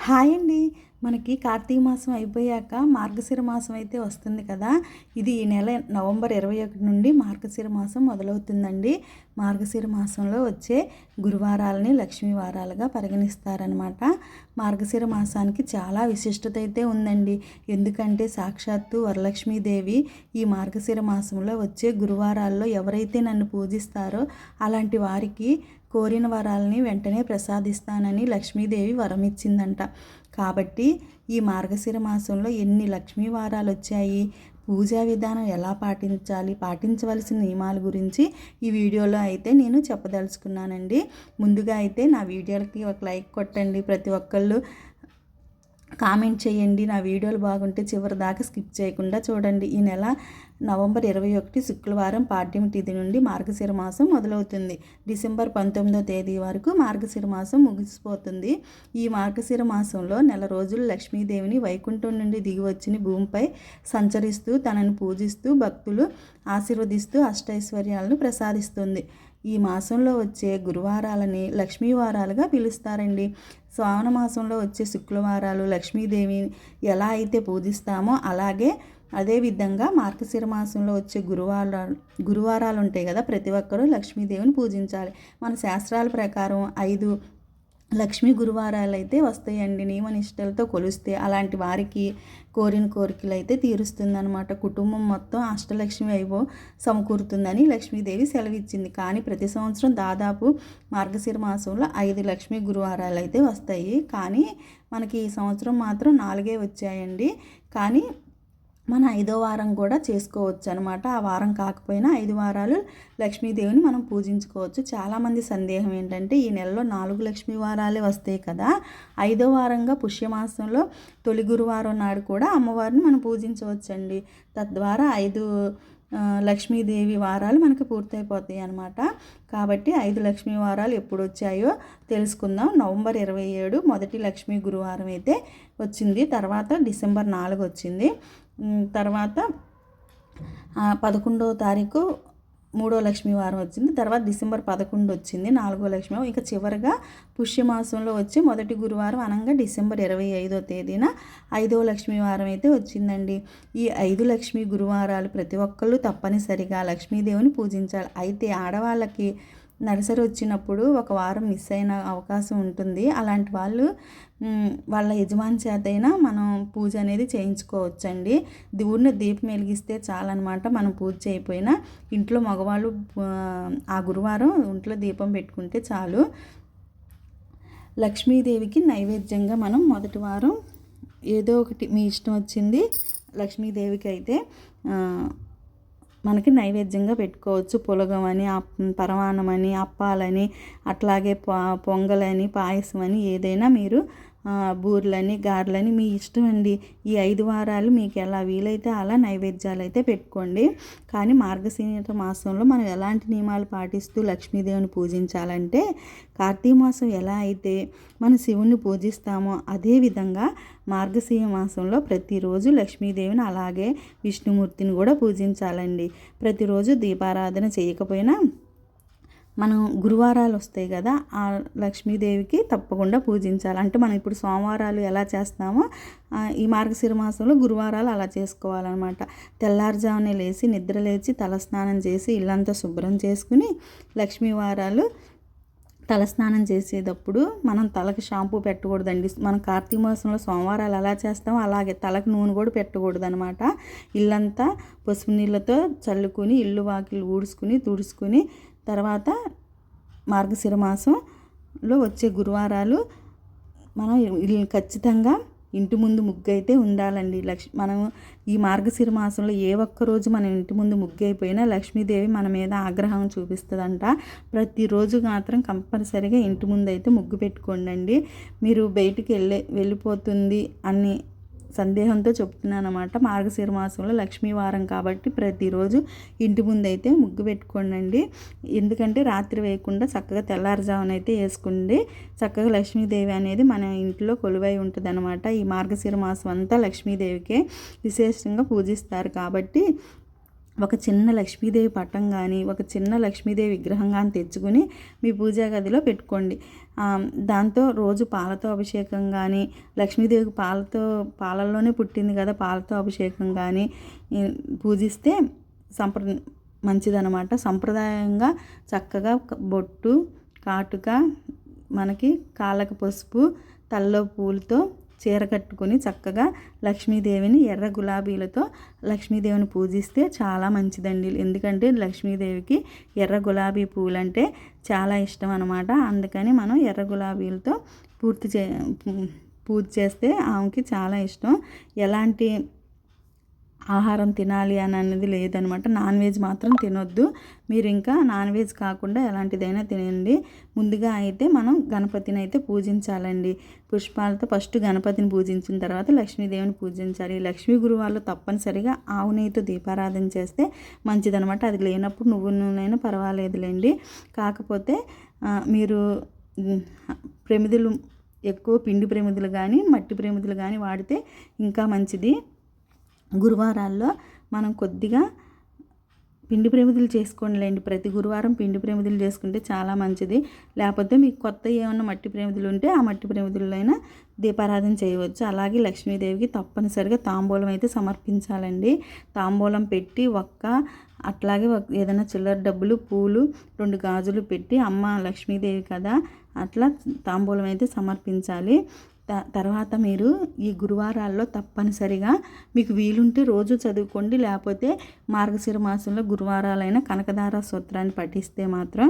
Hi అండి. మనకి కార్తీక మాసం అయిపోయాక మార్గశిర మాసం అయితే వస్తుంది కదా. ఇది ఈ నెల నవంబర్ 21 నుండి మార్గశిర మాసం మొదలవుతుందండి. మార్గశిర మాసంలో వచ్చే గురువారాలని లక్ష్మీ వారాలుగా పరిగణిస్తారనమాట. మార్గశిర మాసానికి చాలా విశిష్టత అయితే ఉందండి. ఎందుకంటే సాక్షాత్తు వరలక్ష్మీదేవి ఈ మార్గశిర మాసంలో వచ్చే గురువారాల్లో ఎవరైతే నన్ను పూజిస్తారో అలాంటి వారికి కోరిన వరాలని వెంటనే ప్రసాదిస్తానని లక్ష్మీదేవి వరం ఇచ్చిందంట. కాబట్టి ఈ మార్గశిర మాసంలో ఎన్ని లక్ష్మీ వారాలు వచ్చాయి, పూజా విధానం ఎలా పాటించాలి, పాటించవలసిన నియమాల గురించి ఈ వీడియోలో అయితే నేను చెప్పదలుచుకున్నానండి. ముందుగా అయితే నా వీడియోలకి ఒక లైక్ కొట్టండి, ప్రతి ఒక్కళ్ళు కామెంట్ చేయండి. నా వీడియోలు బాగుంటే చివరి దాకా స్కిప్ చేయకుండా చూడండి. ఈ నెల నవంబర్ 21 శుక్రవారం పాడ్యమి తిథి నుండి మార్గశిర మాసం మొదలవుతుంది. డిసెంబర్ 19వ తేదీ వరకు మార్గశిర మాసం ముగిసిపోతుంది. ఈ మార్గశిర మాసంలో నెల రోజులు లక్ష్మీదేవిని వైకుంఠం నుండి దిగి వచ్చిన భూమిపై సంచరిస్తూ తనను పూజిస్తూ భక్తులు ఆశీర్వదిస్తూ అష్టైశ్వర్యాలను ప్రసాదిస్తుంది. ఈ మాసంలో వచ్చే గురువారాలని లక్ష్మీవారాలుగా పిలుస్తారండి. శ్రావణ మాసంలో వచ్చే శుక్రవారాలు లక్ష్మీదేవిని ఎలా అయితే పూజిస్తామో అదేవిధంగా మార్గశిర మాసంలో వచ్చే గురువారాలు ఉంటాయి కదా, ప్రతి ఒక్కరూ లక్ష్మీదేవిని పూజించాలి. మన శాస్త్రాల ప్రకారం 5 లక్ష్మీ గురువారాలు అయితే వస్తాయండి. నియమనిష్టలతో కొలిస్తే అలాంటి వారికి కోరిన కోరికలు అయితే తీరుస్తుందన్నమాట. కుటుంబం మొత్తం అష్టలక్ష్మి వైభవం సమకూరుతుందని లక్ష్మీదేవి సెలవిచ్చింది. కానీ ప్రతి సంవత్సరం దాదాపు మార్గశిర మాసంలో 5 లక్ష్మీ గురువారాలు అయితే వస్తాయి. కానీ మనకి ఈ సంవత్సరం మాత్రం 4 వచ్చాయండి. కానీ మన 5వ వారం కూడా చేసుకోవచ్చు అనమాట. ఆ వారం కాకపోయినా 5 వారాలు లక్ష్మీదేవిని మనం పూజించుకోవచ్చు. చాలామంది సందేహం ఏంటంటే ఈ నెలలో 4 లక్ష్మీ వారాలే వస్తాయి కదా, 5వ వారంగా పుష్యమాసంలో తొలి గురువారం నాడు కూడా అమ్మవారిని మనం పూజించవచ్చండి. తద్వారా 5 లక్ష్మీదేవి వారాలు మనకి పూర్తయిపోతాయి అన్నమాట. కాబట్టి 5 లక్ష్మీ వారాలు ఎప్పుడు వచ్చాయో తెలుసుకుందాం. నవంబర్ 27 మొదటి లక్ష్మీ గురువారం అయితే వచ్చింది. తర్వాత డిసెంబర్ 4 వచ్చింది. తర్వాత 11వ తారీఖు 3వ లక్ష్మీ వారం వచ్చింది. తర్వాత డిసెంబర్ 11 వచ్చింది 4వ లక్ష్మీ వారం. ఇక చివరిగా పుష్యమాసంలో వచ్చి మొదటి గురువారం అనగా డిసెంబర్ 25వ తేదీన 5వ లక్ష్మీ వారం అయితే వచ్చిందండి. ఈ 5 లక్ష్మీ గురువారాలు ప్రతి ఒక్కళ్ళు తప్పనిసరిగా లక్ష్మీదేవిని పూజించాలి. అయితే ఆడవాళ్ళకి నర్సరీ వచ్చినప్పుడు ఒక వారం మిస్ అయిన అవకాశం ఉంటుంది. అలాంటి వాళ్ళు వాళ్ళ యజమాని చేతైనా మనం పూజ అనేది చేయించుకోవచ్చండి. ఊరిని దీపం వెలిగిస్తే చాలన్నమాట. మనం పూజ చేయకపోయినా ఇంట్లో మగవాళ్ళు ఆ గురువారం ఇంట్లో దీపం పెట్టుకుంటే చాలు. లక్ష్మీదేవికి నైవేద్యంగా మనం మొదటి వారం ఏదో ఒకటి మీ ఇష్టం వచ్చింది లక్ష్మీదేవికి అయితే మనకి నైవేద్యంగా పెట్టుకోవచ్చు. పులగం అని, పరమాన్నం అని, అప్పాలని, అట్లాగే పొంగలని, పాయసం అని ఏదైనా మీరు బూర్లని, గారెలని మీ ఇష్టం అండి. ఈ 5 వారాలు మీకు ఎలా వీలైతే అలా నైవేద్యాలు అయితే పెట్టుకోండి. కానీ మార్గశిర మాసంలో మనం ఎలాంటి నియమాలు పాటిస్తూ లక్ష్మీదేవిని పూజించాలంటే, కార్తీక మాసం ఎలా అయితే మనం శివుణ్ణి పూజిస్తామో అదేవిధంగా మార్గశిర మాసంలో ప్రతిరోజు లక్ష్మీదేవిని అలాగే విష్ణుమూర్తిని కూడా పూజించాలండి. ప్రతిరోజు దీపారాధన చేయకపోయినా మనం గురువారాలు వస్తాయి కదా, ఆ లక్ష్మీదేవికి తప్పకుండా పూజించాలి. అంటే మనం ఇప్పుడు సోమవారాలు ఎలా చేస్తామో ఈ మార్గశిర మాసంలో గురువారాలు అలా చేసుకోవాలన్నమాట. తెల్లారుజామునే లేచి నిద్రలేచి తలస్నానం చేసి ఇల్లంతా శుభ్రం చేసుకుని లక్ష్మీవారాలు తలస్నానం చేసేటప్పుడు మనం తలకు షాంపూ పెట్టకూడదండి. మనం కార్తీక మాసంలో సోమవారాలు ఎలా చేస్తామో అలాగే తలకు నూనె కూడా పెట్టకూడదు అనమాట. ఇల్లంతా పసుపు నీళ్ళతో చల్లుకుని ఇల్లు వాకిలు ఊడ్చుకుని తుడుచుకుని తర్వాత మార్గశిర మాసంలో వచ్చే గురువారాలు మనం ఖచ్చితంగా ఇంటి ముందు ముగ్గు అయితే ఉండాలండి. మనం ఈ మార్గశిర మాసంలో ఏ ఒక్క రోజు మనం ఇంటి ముందు ముగ్గు అయిపోయినా లక్ష్మీదేవి మన మీద ఆగ్రహం చూపిస్తుందంట. ప్రతిరోజు మాత్రం కంపల్సరీగా ఇంటి ముందు అయితే ముగ్గు పెట్టుకోండి. మీరు బయటికి వెళ్ళిపోతుంది అని సందేహంతో చెప్తున్నాను అనమాట. మార్గశిర మాసంలో లక్ష్మీవారం కాబట్టి ప్రతిరోజు ఇంటి ముందు అయితే ముగ్గు పెట్టుకోండి. ఎందుకంటే రాత్రి వేయకుండా చక్కగా తెల్లారుజామున అయితే వేసుకోండి. చక్కగా లక్ష్మీదేవి అనేది మన ఇంట్లో కొలువై ఉంటుంది అనమాట. ఈ మార్గశిర మాసం అంతా లక్ష్మీదేవికే విశేషంగా పూజిస్తారు కాబట్టి ఒక చిన్న లక్ష్మీదేవి పటం కానీ ఒక చిన్న లక్ష్మీదేవి విగ్రహం కానీ తెచ్చుకొని మీ పూజా గదిలో పెట్టుకోండి. దాంతో రోజు పాలతో అభిషేకం కానీ, లక్ష్మీదేవికి పాలల్లోనే పుట్టింది కదా, పాలతో అభిషేకం కానీ పూజిస్తే మంచిదనమాట. సంప్రదాయంగా చక్కగా బొట్టు, కాటుక, మనకి కాళ్ళకు పసుపు, తల్లో పూలతో చీర కట్టుకొని చక్కగా లక్ష్మీదేవిని ఎర్ర గులాబీలతో లక్ష్మీదేవిని పూజిస్తే చాలా మంచిదండి. ఎందుకంటే లక్ష్మీదేవికి ఎర్ర గులాబీ పూలంటే చాలా ఇష్టం అనమాట. అందుకని మనం ఎర్ర గులాబీలతో పూజ చేస్తే ఆమెకి చాలా ఇష్టం. ఎలాంటి ఆహారం తినాలి అని అనేది లేదనమాట. నాన్ వెజ్ మాత్రం తినొద్దు. మీరు ఇంకా నాన్ వెజ్ కాకుండా ఎలాంటిదైనా తినండి. ముందుగా అయితే మనం గణపతిని అయితే పూజించాలండి. పుష్పాలతో ఫస్ట్ గణపతిని పూజించిన తర్వాత లక్ష్మీదేవిని పూజించాలి. లక్ష్మీ గురువాళ్ళు తప్పనిసరిగా ఆవు నెయ్యితో దీపారాధన చేస్తే మంచిదనమాట. అది లేనప్పుడు నువ్వుల నూనె పర్వాలేదులేండి. కాకపోతే మీరు ప్రమిదలు ఎక్కువ పిండి ప్రమిదలు కానీ మట్టి ప్రమిదలు కానీ వాడితే ఇంకా మంచిది. గురువారాల్లో మనం కొద్దిగా పిండి ప్రమిదలు చేసుకోండిలేండి. ప్రతి గురువారం పిండి ప్రమిదలు చేసుకుంటే చాలా మంచిది. లేకపోతే మీకు కొత్త ఏమన్నా మట్టి ప్రమిదలు ఉంటే ఆ మట్టి ప్రమిదలైనా దీపారాధన చేయవచ్చు. అలాగే లక్ష్మీదేవికి తప్పనిసరిగా తాంబూలం అయితే సమర్పించాలండి. తాంబూలం పెట్టి అట్లాగే ఏదైనా చిల్లర డబ్బులు, పూలు, 2 గాజులు పెట్టి అమ్మ లక్ష్మీదేవి కదా అట్లా తాంబూలం అయితే సమర్పించాలి. తర్వాత మీరు ఈ గురువారాల్లో తప్పనిసరిగా మీకు వీలుంటే రోజు చదువుకోండి. లేకపోతే మార్గశిర మాసంలో గురువారాలైన కనకదార స్తోత్రాన్ని పఠిస్తే మాత్రం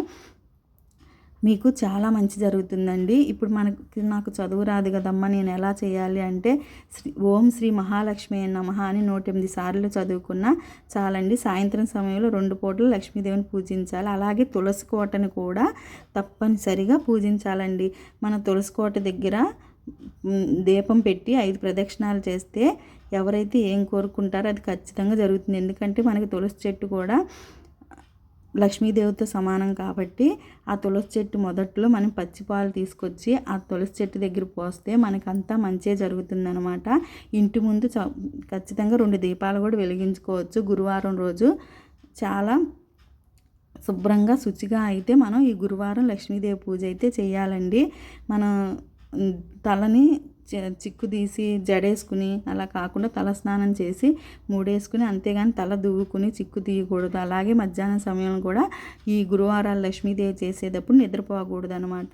మీకు చాలా మంచి జరుగుతుందండి. ఇప్పుడు నాకు చదువు రాదు కదమ్మా, నేను ఎలా చేయాలి అంటే ఓం శ్రీ మహాలక్ష్మి నమః అని 108 సార్లు చదువుకున్నా చాలండి. సాయంత్రం సమయంలో 2 పూటలు లక్ష్మీదేవిని పూజించాలి. అలాగే తులసి కోటను కూడా తప్పనిసరిగా పూజించాలండి. మన తులసి కోట దగ్గర దీపం పెట్టి 5 ప్రదక్షిణాలు చేస్తే ఎవరైతే ఏం కోరుకుంటారో అది ఖచ్చితంగా జరుగుతుంది. ఎందుకంటే మనకి తులసి చెట్టు కూడా లక్ష్మీదేవితో సమానం కాబట్టి ఆ తులసి చెట్టు మొదట్లో మనం పచ్చిపాలు తీసుకొచ్చి ఆ తులసి చెట్టు దగ్గర పోస్తే మనకంతా మంచే జరుగుతుందనమాట. ఇంటి ముందు ఖచ్చితంగా 2 దీపాలు కూడా వెలిగించుకోవచ్చు. గురువారం రోజు చాలా శుభ్రంగా శుచిగా అయితే మనం ఈ గురువారం లక్ష్మీదేవి పూజ అయితే చేయాలండి. మన తలని చిక్కు తీసి జడేసుకుని అలా కాకుండా తల స్నానం చేసి మూడేసుకుని, అంతేగాని తల దువ్వుకుని చిక్కు తీయకూడదు. అలాగే మధ్యాహ్నం సమయం కూడా ఈ గురువారాలు లక్ష్మీదేవి చేసేటప్పుడు నిద్రపోకూడదు అనమాట.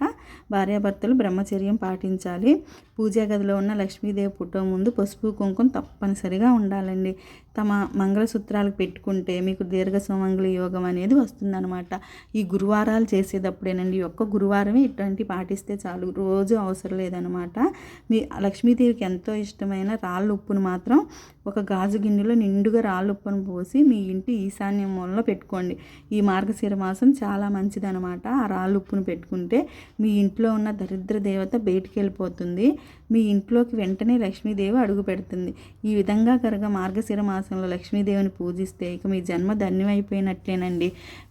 భార్యాభర్తలు బ్రహ్మచర్యం పాటించాలి. పూజా గదిలో ఉన్న లక్ష్మీదేవి ఫోటో ముందు పసుపు కుంకుమ తప్పనిసరిగా ఉండాలండి. తమ మంగళసూత్రాలకు పెట్టుకుంటే మీకు దీర్ఘ సుమంగళి యోగం అనేది వస్తుందన్నమాట. ఈ గురువారాలు చేసేటప్పుడేనండి, ఒక్క గురువారమే ఇట్లాంటివి పాటిస్తే చాలు, రోజు అవసరం లేదనమాట. మీ లక్ష్మీదేవికి ఎంతో ఇష్టమైన రాళ్ళ ఉప్పును మాత్రం ఒక గాజు గిన్నెలో నిండుగా రాళ్ళ ఉప్పును పోసి మీ ఇంటి ఈశాన్య మూలలో పెట్టుకోండి. ఈ మార్గశిర మాసం చాలా మంచిదనమాట. ఆ రాళ్ళ ఉప్పును పెట్టుకుంటే మీ ఇంట్లో ఉన్న దరిద్ర దేవత బయటికి వెళ్ళిపోతుంది. మీ ఇంట్లోకి వెంటనే లక్ష్మీదేవి అడుగు పెడుతుంది. ఈ విధంగా కనుక మార్గశిర మాసంలో లక్ష్మీదేవిని పూజిస్తే ఇక మీ జన్మ ధన్యమైపోయినట్లేనండి.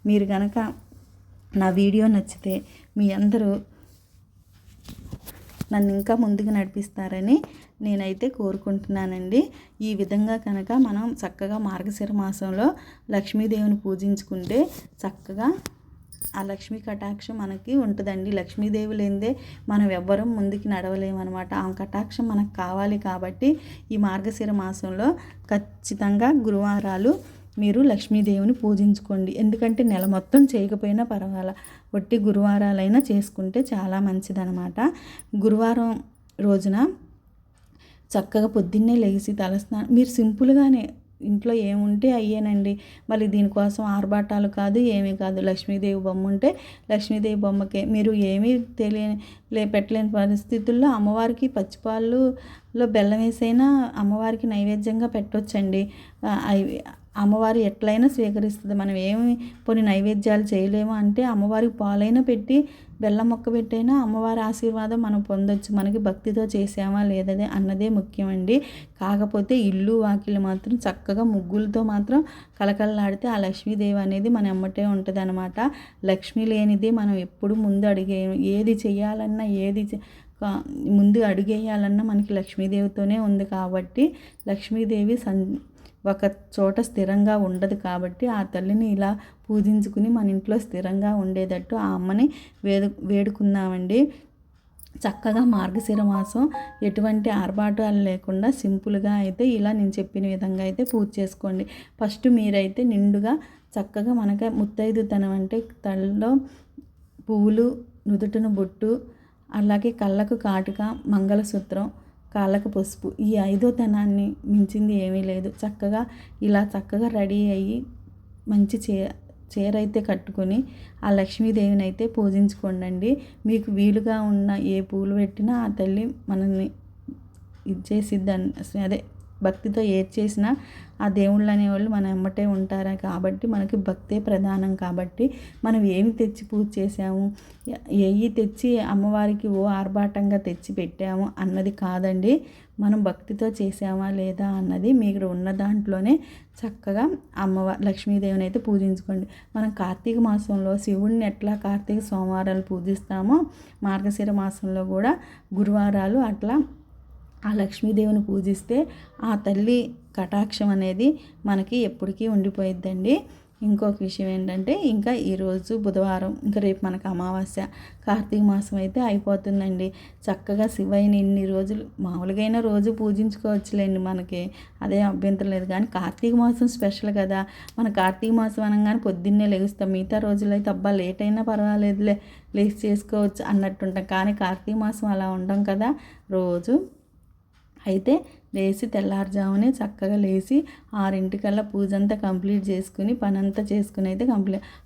మీరు కనుక నా వీడియో నచ్చితే మీ అందరూ నన్ను ఇంకా ముందుకు నడిపిస్తారని నేనైతే కోరుకుంటున్నానండి. ఈ విధంగా కనుక మనం చక్కగా మార్గశిర మాసంలో లక్ష్మీదేవిని పూజించుకుంటే చక్కగా ఆ లక్ష్మీ కటాక్షం మనకి ఉంటుందండి. లక్ష్మీదేవి లేనిదే మనం ఎవ్వరం ముందుకు నడవలేమన్నమాట. ఆ కటాక్షం మనకు కావాలి కాబట్టి ఈ మార్గశిర మాసంలో ఖచ్చితంగా గురువారాలు మీరు లక్ష్మీదేవిని పూజించుకోండి. ఎందుకంటే నెల మొత్తం చేయకపోయినా పర్వాలా, ఒట్టి గురువారాలైనా చేసుకుంటే చాలా మంచిదనమాట. గురువారం రోజున చక్కగా పొద్దున్నే లేచి తలస్నానం, మీరు సింపుల్గానే ఇంట్లో ఏముంటే అయ్యేనండి. మళ్ళీ దీనికోసం ఆర్భాటాలు కాదు, ఏమీ కాదు. లక్ష్మీదేవి బొమ్మ ఉంటే లక్ష్మీదేవి బొమ్మకే మీరు ఏమీ పెట్టలేని పరిస్థితుల్లో అమ్మవారికి పచ్చిపాలలో బెల్లం వేసైనా అమ్మవారికి నైవేద్యంగా పెట్టొచ్చండి. అమ్మవారు ఎట్లయినా స్వీకరిస్తుంది. మనం ఏమి కొన్ని నైవేద్యాలు చేయలేము అంటే అమ్మవారికి పాలైనా పెట్టి బెల్లం మొక్క పెట్టైనా అమ్మవారి ఆశీర్వాదం మనం పొందొచ్చు. మనకి భక్తితో చేసామా లేదదే అన్నదే ముఖ్యమండి. కాకపోతే ఇల్లు వాకిలు మాత్రం చక్కగా ముగ్గులతో మాత్రం కలకలలాడితే ఆ లక్ష్మీదేవి అనేది మన ఎమ్మటే ఉంటుంది అనమాట. లక్ష్మి లేనిది మనం ఎప్పుడు ముందు ఏది చేయాలన్నా ముందు అడుగేయాలన్నా మనకి లక్ష్మీదేవితోనే ఉంది. కాబట్టి లక్ష్మీదేవి ఒక చోట స్థిరంగా ఉండదు కాబట్టి ఆ తల్లిని ఇలా పూజించుకుని మన ఇంట్లో స్థిరంగా ఉండేటట్టు ఆ అమ్మని వేడుకుందామండి. చక్కగా మార్గశిర మాసం ఎటువంటి ఆర్భాటాలు లేకుండా సింపుల్గా అయితే ఇలా నేను చెప్పిన విధంగా అయితే పూజ చేసుకోండి. ఫస్ట్ మీరైతే నిండుగా చక్కగా మనకి ముత్తైదుతనం అంటే తలలో పువ్వులు, నుదుటిన బొట్టు, అలాగే కళ్ళకు కాటుక, మంగళసూత్రం, కాళ్ళకు పసుపు, ఈ 5వ తనాన్ని మించింది ఏమీ లేదు. ఇలా చక్కగా రెడీ అయ్యి మంచి చీర అయితే కట్టుకొని ఆ లక్ష్మీదేవిని అయితే పూజించుకోండి. మీకు వీలుగా ఉన్న ఏ పూలు పెట్టినా ఆ తల్లి మనల్ని ఇది చేసిద్దని, అదే భక్తితో ఏది చేసినా ఆ దేవుళ్ళు అనేవాళ్ళు మన ఎమ్మటే ఉంటారు కాబట్టి మనకి భక్తే ప్రధానం కాబట్టి మనం ఏమి తెచ్చి పూజ చేసాము, ఏవి తెచ్చి అమ్మవారికి ఆర్భాటంగా తెచ్చి పెట్టాము అన్నది కాదండి. మనం భక్తితో చేసామా లేదా అన్నది మీరు ఉన్న దాంట్లోనే చక్కగా లక్ష్మీదేవిని అయితే పూజించుకోండి. మనం కార్తీక మాసంలో శివుడిని ఎట్లా కార్తీక సోమవారాలు పూజిస్తామో మార్గశిర మాసంలో కూడా గురువారాలు అట్లా ఆ లక్ష్మీదేవిని పూజిస్తే ఆ తల్లి కటాక్షం అనేది మనకి ఎప్పటికీ ఉండిపోయిద్దండి. ఇంకొక విషయం ఏంటంటే ఇంకా ఈరోజు బుధవారం, ఇంకా రేపు మనకు అమావాస్య, కార్తీక మాసం అయితే అయిపోతుందండి. చక్కగా శివయ్యని ఇన్ని రోజులు మామూలుగా అయినా రోజు పూజించుకోవచ్చులేండి, మనకి అదే అభ్యంతరం లేదు. కానీ కార్తీక మాసం స్పెషల్ కదా, మన కార్తీక మాసం అనగానే పొద్దున్నే లెగుస్తాం. మిగతా రోజులైతే అబ్బా లేట్ అయినా పర్వాలేదులే లేచి చేసుకోవచ్చు అన్నట్టుంటాం. కానీ కార్తీక మాసం అలా ఉండం కదా. రోజు అయితే లేచి తెల్లారుజామునే చక్కగా లేచి 6 పూజ అంతా కంప్లీట్ చేసుకుని పనంతా చేసుకుని అయితే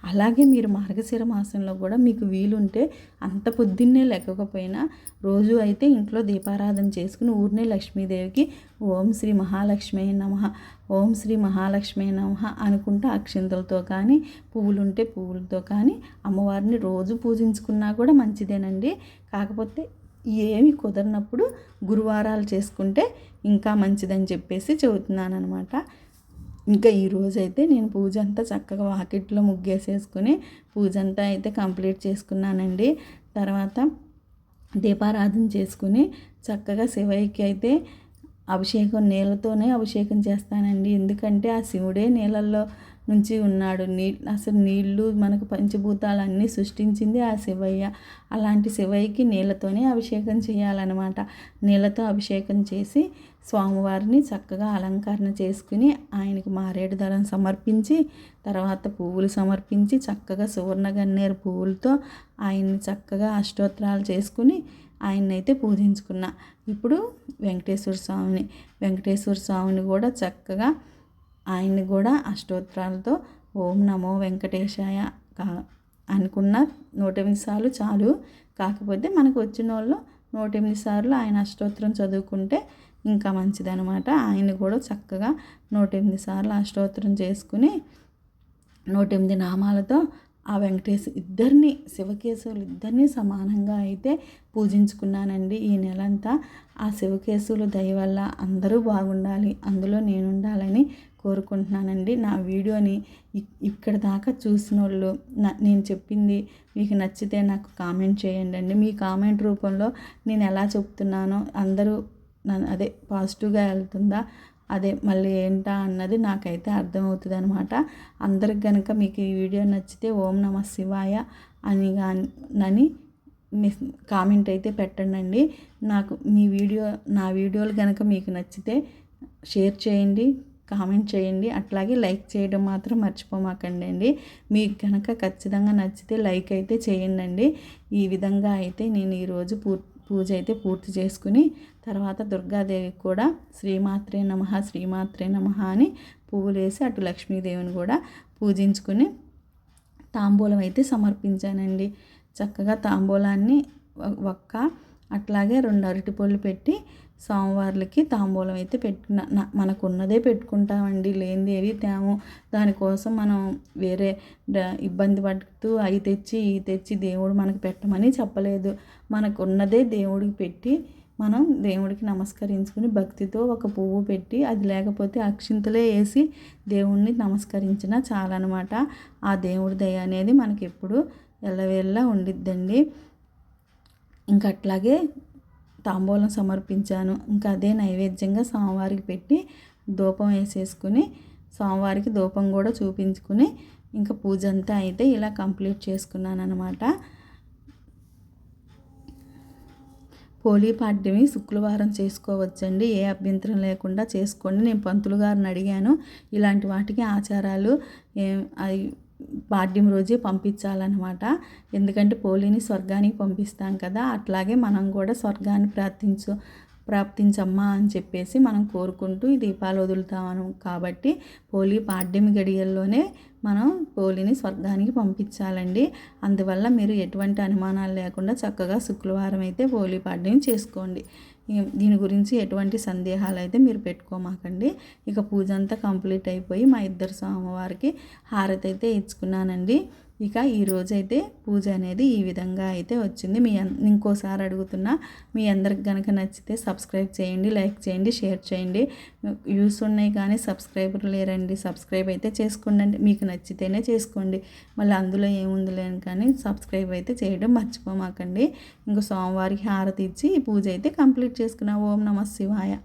అలాగే మీరు మార్గశిర మాసంలో కూడా మీకు వీలుంటే అంత పొద్దున్నే లేకపోయినా రోజు అయితే ఇంట్లో దీపారాధన చేసుకుని ఊరినే లక్ష్మీదేవికి ఓం శ్రీ మహాలక్ష్మి నమః, ఓం శ్రీ మహాలక్ష్మి నమః అనుకుంటూ అక్షింతలతో కానీ పువ్వులుంటే పువ్వులతో కానీ అమ్మవారిని రోజు పూజించుకున్నా కూడా మంచిదేనండి. కాకపోతే ఏమి కుదరినప్పుడు గురువారాలు చేసుకుంటే ఇంకా మంచిదని చెప్పేసి చెబుతున్నాను అనమాట. ఇంకా ఈరోజైతే నేను పూజ అంతా చక్కగా వాకిట్లో ముగ్గేసేసుకుని పూజ అంతా అయితే కంప్లీట్ చేసుకున్నానండి. తర్వాత దీపారాధన చేసుకుని చక్కగా శివయ్యకి అయితే అభిషేకం నీళ్ళతోనే అభిషేకం చేస్తానండి. ఎందుకంటే ఆ శివుడే నీళ్ళల్లో నుంచి ఉన్నాడు. అసలు నీళ్ళు మనకు పంచభూతాలన్నీ సృష్టించింది ఆ శివయ్య. అలాంటి శివయ్యకి నీళ్ళతోనే అభిషేకం చేయాలన్నమాట. నీళ్ళతో అభిషేకం చేసి స్వామివారిని చక్కగా అలంకరణ చేసుకుని ఆయనకి మారేడు దళం సమర్పించి తర్వాత పువ్వులు సమర్పించి చక్కగా సువర్ణ గన్నేరు పువ్వులతో ఆయన్ని చక్కగా అష్టోత్తరాలు చేసుకుని ఆయన్నైతే పూజించుకున్నా. ఇప్పుడు వెంకటేశ్వర స్వామిని కూడా చక్కగా ఆయన్ని కూడా అష్టోత్తరాలతో ఓం నమో వెంకటేశాయ అనుకున్న 108 సార్లు చాలు. కాకపోతే మనకు వచ్చిన వాళ్ళు 108 సార్లు ఆయన అష్టోత్తరం చదువుకుంటే ఇంకా మంచిదనమాట. ఆయన్ని కూడా చక్కగా 108 సార్లు అష్టోత్తరం చేసుకుని 108 నామాలతో ఆ ఇద్దరిని శివకేశవులు ఇద్దరిని సమానంగా అయితే పూజించుకున్నానండి ఈ నెలంతా. ఆ శివకేశవుల దయ వల్ల అందరూ బాగుండాలి, అందులో నేను ఉండాలని కోరుకుంటున్నానండి. నా వీడియోని ఇక్కడ దాకా చూసిన వాళ్ళు నేను చెప్పింది మీకు నచ్చితే నాకు కామెంట్ చేయండి. మీ కామెంట్ రూపంలో నేను ఎలా చెప్తున్నానో అందరూ అదే పాజిటివ్గా వెళ్తుందా అదే మళ్ళీ ఏంటా అన్నది నాకైతే అర్థమవుతుంది అనమాట. అందరికి కనుక మీకు ఈ వీడియో నచ్చితే ఓం నమః శివాయ అని కామెంట్ అయితే పెట్టండి. నాకు నా వీడియోలు కనుక మీకు నచ్చితే షేర్ చేయండి, కామెంట్ చేయండి, అట్లాగే లైక్ చేయడం మాత్రం మర్చిపోమాకండి. మీకు కనుక ఖచ్చితంగా నచ్చితే లైక్ అయితే చేయండి. ఈ విధంగా అయితే నేను ఈరోజు పూజ అయితే పూర్తి చేసుకుని తర్వాత దుర్గాదేవికి కూడా శ్రీమాత్రే నమః అని పువ్వులు వేసి అటు లక్ష్మీదేవిని కూడా పూజించుకుని తాంబూలం అయితే సమర్పించానండి. చక్కగా తాంబూలాన్ని అట్లాగే 2 అరటిపళ్ళు పెట్టి స్వామివార్లకి తాంబూలం అయితే మనకున్నదే పెట్టుకుంటామండి, లేనిది ఏవి తేము. దానికోసం మనం వేరే ఇబ్బంది పడుతూ అవి తెచ్చి దేవుడు మనకు పెట్టమని చెప్పలేదు. మనకున్నదే దేవుడికి పెట్టి మనం దేవుడికి నమస్కరించుకుని భక్తితో ఒక పువ్వు పెట్టి అది లేకపోతే అక్షింతలే వేసి దేవుణ్ణి నమస్కరించినా చాలన్నమాట. ఆ దేవుడి దయ అనేది మనకి ఎప్పుడు ఎల్లవేళ్ళ ఉండిద్దండి. ఇంకా అట్లాగే తాంబూలం సమర్పించాను. ఇంకా అదే నైవేద్యంగా స్వామివారికి పెట్టి ధూపం వేసేసుకుని స్వామివారికి ధూపం కూడా చూపించుకుని ఇంకా పూజ అంతా అయితే ఇలా కంప్లీట్ చేసుకున్నాను అనమాట. పోలీ పాడ్యమి శుక్రవారం చేసుకోవచ్చండి, ఏ అభ్యంతరం లేకుండా చేసుకోండి. నేను పంతులు గారిని అడిగాను, ఇలాంటి వాటికి ఆచారాలు పాడ్యం రోజే పంపించాలన్నమాట. ఎందుకంటే పోలీని స్వర్గానికి పంపిస్తాం కదా, అట్లాగే మనం కూడా స్వర్గాన్ని ప్రాప్తించమ్మా అని చెప్పేసి మనం కోరుకుంటూ ఈ దీపాలు వదులుతాము. కాబట్టి పోలీ పాడ్యమి గడియల్లోనే మనం పోలీని స్వర్గానికి పంపించాలండి. అందువల్ల మీరు ఎటువంటి అనుమానాలు లేకుండా చక్కగా శుక్రవారం అయితే పోలీ పాడ్యం చేసుకోండి. దీని గురించి ఎటువంటి సందేహాలు అయితే మీరు పెట్టుకోమాకండి. ఇక పూజ అంతా కంప్లీట్ అయిపోయి మా ఇద్దరు స్వామివారికి హారతి అయితే ఇచ్చుకున్నానండి. ఇక ఈరోజైతే పూజ అనేది ఈ విధంగా అయితే వచ్చింది. ఇంకోసారి అడుగుతున్నా, మీ అందరికి కనుక నచ్చితే సబ్స్క్రైబ్ చేయండి, లైక్ చేయండి, షేర్ చేయండి. వ్యూస్ ఉన్నాయి కానీ సబ్స్క్రైబర్ లేరండి, సబ్స్క్రైబ్ అయితే చేసుకోండి. మీకు నచ్చితేనే చేసుకోండి, మళ్ళీ అందులో ఏముంది లేని కానీ సబ్స్క్రైబ్ అయితే చేయడం మర్చిపోమాకండి. ఇంకో సోమవారికి హారతి ఇచ్చి ఈ పూజ అయితే కంప్లీట్ చేసుకున్నా. ఓం నమః శివాయ.